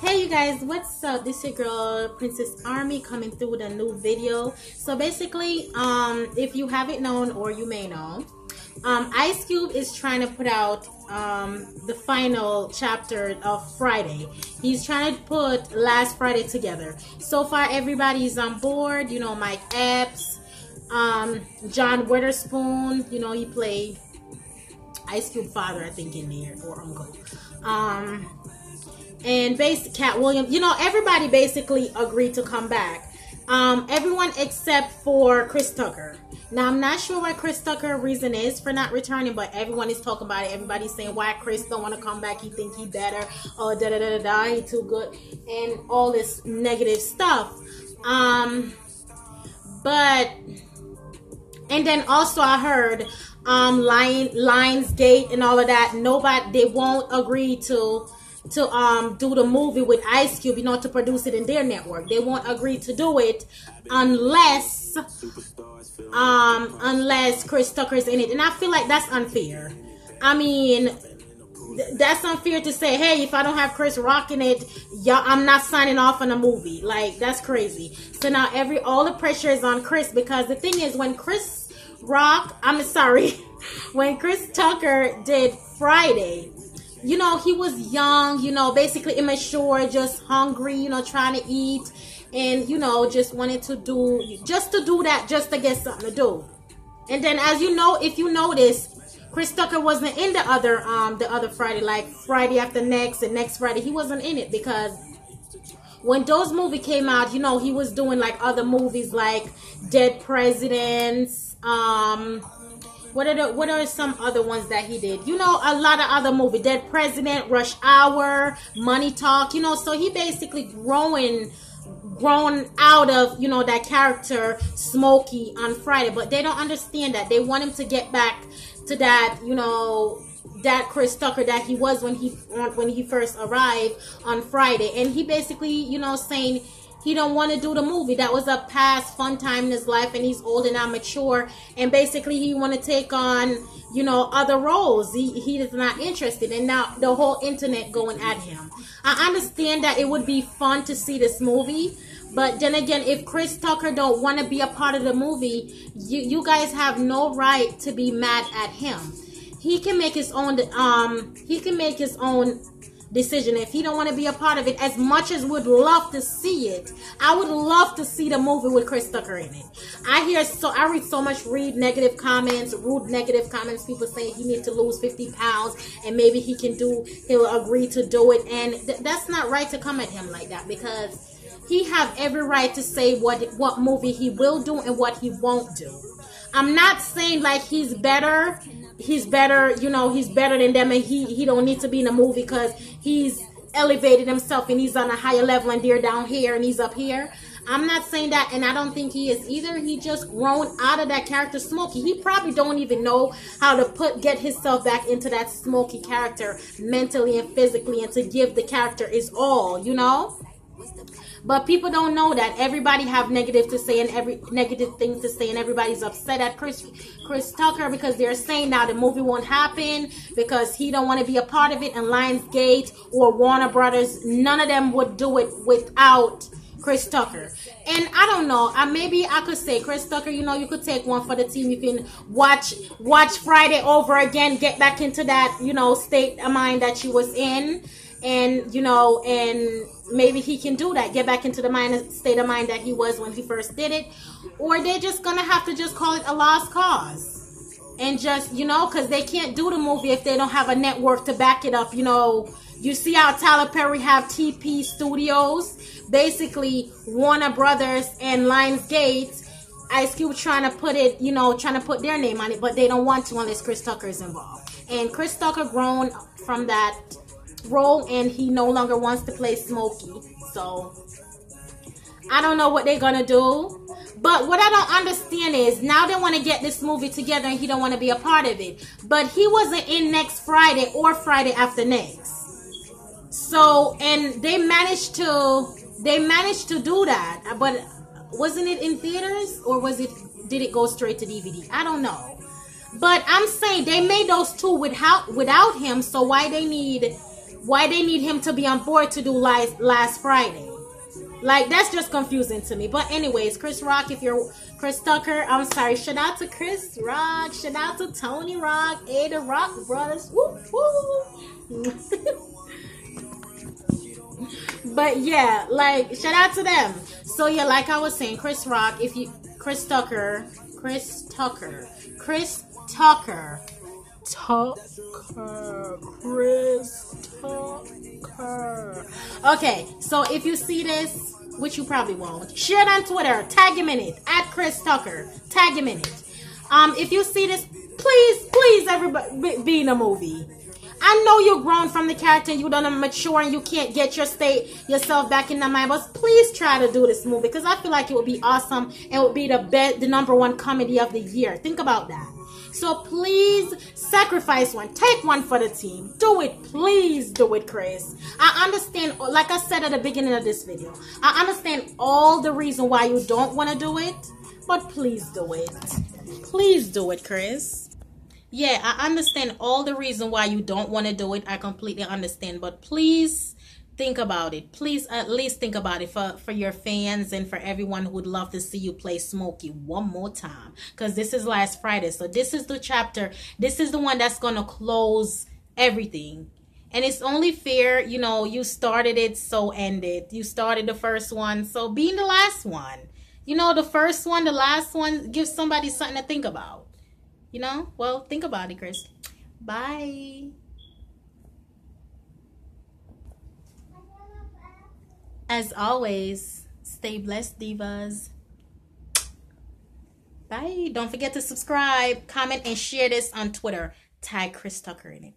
Hey you guys, what's up? This is your girl Princess Army coming through with a new video. So basically, if you haven't known or you may know, Ice Cube is trying to put out the final chapter of Friday. He's trying to put Last Friday together. So far everybody's on board, you know, Mike Epps, John Witherspoon, you know, he played Ice Cube father, I think, in there, or uncle. And Cat Williams, you know, everybody basically agreed to come back. Everyone except for Chris Tucker. Now, I'm not sure what Chris Tucker's reason is for not returning, but everyone is talking about it. Everybody's saying why Chris don't want to come back. He think he better. Oh, da-da-da-da-da, he too good. And all this negative stuff. And then also I heard Lionsgate and all of that. They won't agree to do the movie with Ice Cube, you know, to produce it in their network. They won't agree to do it unless Chris Tucker is in it. And I feel like that's unfair. I mean, that's unfair to say, hey, if I don't have Chris rocking it, y'all, I'm not signing off on a movie. Like, that's crazy. So now all the pressure is on Chris, because the thing is, when Chris Tucker did Friday, you know, he was young, you know, basically immature, just hungry, you know, trying to eat, and, you know, just wanted to do that, just to get something to do. And then, as you know, if you notice, Chris Tucker wasn't in the other Friday, like Friday after next and next Friday. He wasn't in it because when those movies came out, you know, he was doing like other movies like Dead Presidents, what are some other ones that he did? You know, a lot of other movies. Dead President, Rush Hour, Money Talk, you know, so he basically grown out of, you know, that character Smokey on Friday. But they don't understand that. They want him to get back to that, you know, that Chris Tucker that he was when he first arrived on Friday. And he basically, you know, saying he don't want to do the movie. That was a past fun time in his life, and he's old and not mature. And basically, he want to take on, you know, other roles. He is not interested. And now the whole internet going at him. I understand that it would be fun to see this movie, but then again, if Chris Tucker don't want to be a part of the movie, you guys have no right to be mad at him. He can make his own. Decision. If he don't want to be a part of it, as much as would love to see it, I would love to see the movie with Chris Tucker in it. I read so much rude negative comments, people saying he needs to lose 50 pounds and maybe he'll agree to do it, and that's not right to come at him like that, because he have every right to say what movie he will do and what he won't do. I'm not saying like he's better, you know, he's better than them, and he don't need to be in a movie because he's elevated himself and he's on a higher level and they're down here and he's up here. I'm not saying that, and I don't think he is either. He just grown out of that character Smokey. He probably don't even know how to get himself back into that Smokey character mentally and physically, and to give the character his all, you know. But people don't know that. Everybody have negative to say and negative things to say, and everybody's upset at Chris Tucker because they're saying now the movie won't happen because he don't want to be a part of it, and Lionsgate or Warner Brothers, none of them would do it without Chris Tucker. And I don't know, maybe I could say, Chris Tucker, you know, you could take one for the team. You can watch Friday over again, get back into that, you know, state of mind that you was in, and, you know, and maybe he can do that, get back into the state of mind that he was when he first did it. Or they're just gonna have to just call it a lost cause, and just, you know, because they can't do the movie if they don't have a network to back it up. You know, you see how Tyler Perry have TP Studios, basically Warner Brothers and Lionsgate. Ice Cube trying to put it, you know, trying to put their name on it, but they don't want to unless Chris Tucker is involved. And Chris Tucker grown from that role, and he no longer wants to play Smokey. So I don't know what they're gonna do. But what I don't understand is, now they want to get this movie together and he don't want to be a part of it, but he wasn't in next Friday or Friday after next. So, and they managed to do that, but wasn't it in theaters, or did it go straight to DVD? I don't know. But I'm saying they made those two without him, so why they need Why they need him to be on board to do last Friday? Like, that's just confusing to me. But anyways, Chris Rock, if you're Chris Tucker, I'm sorry. Shout out to Chris Rock. Shout out to Tony Rock. Hey, the Rock Brothers. Woo, woo. But yeah, like, shout out to them. So yeah, like I was saying, Chris Rock, if you Chris Tucker. Okay, so if you see this, which you probably won't, share it on Twitter, tag him in it, at Chris Tucker, tag him in it. If you see this, please everybody be in the movie. I know you're grown from the character, you done mature, and you can't get yourself back in the mind, but please try to do this movie, because I feel like it would be awesome, and it would be the #1 comedy of the year. Think about that. So please sacrifice one, take one for the team. Do it, please do it, Chris. I understand, like I said at the beginning of this video, I understand all the reason why you don't want to do it, but please do it. Please do it, Chris. Yeah, I understand all the reason why you don't want to do it. I completely understand. But please think about it. Please at least think about it for your fans and for everyone who would love to see you play Smokey one more time. Because this is last Friday. So this is the chapter. This is the one that's going to close everything. And it's only fair, you know, you started it, so end it. You started the first one, so be in the last one. You know, the first one, the last one, give somebody something to think about. You know? Well, think about it, Chris. Bye. As always, stay blessed, divas. Bye. Don't forget to subscribe, comment, and share this on Twitter. Tag Chris Tucker in it.